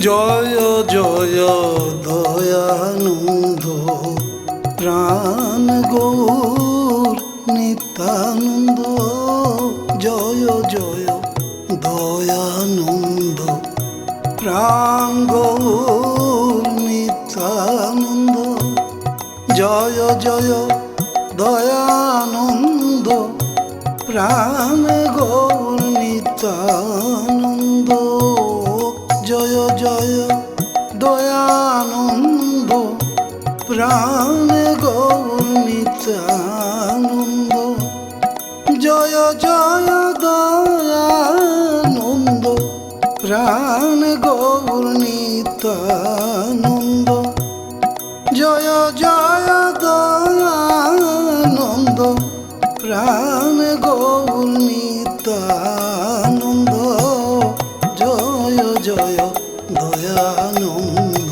জয় জয় দয়ানন্দ প্রাণ গৌর নিত্যানন্দ। জয় জয় দয়ানন্দ প্রাণ গৌর নিত্যানন্দ। জয় জয় দয়ানন্দ প্রাণ গৌর নিত্যানন্দ। জয় জয় দয়ানন্দ প্রাণ গৌর নিত্যানন্দ। জয় জয় দয়ানন্দ প্রাণ গৌর নিত্যানন্দ। জয় জয় দয়ানন্দ প্রাণ গৌর নিত্যানন্দ। জয় জয় দয়ানন্দ।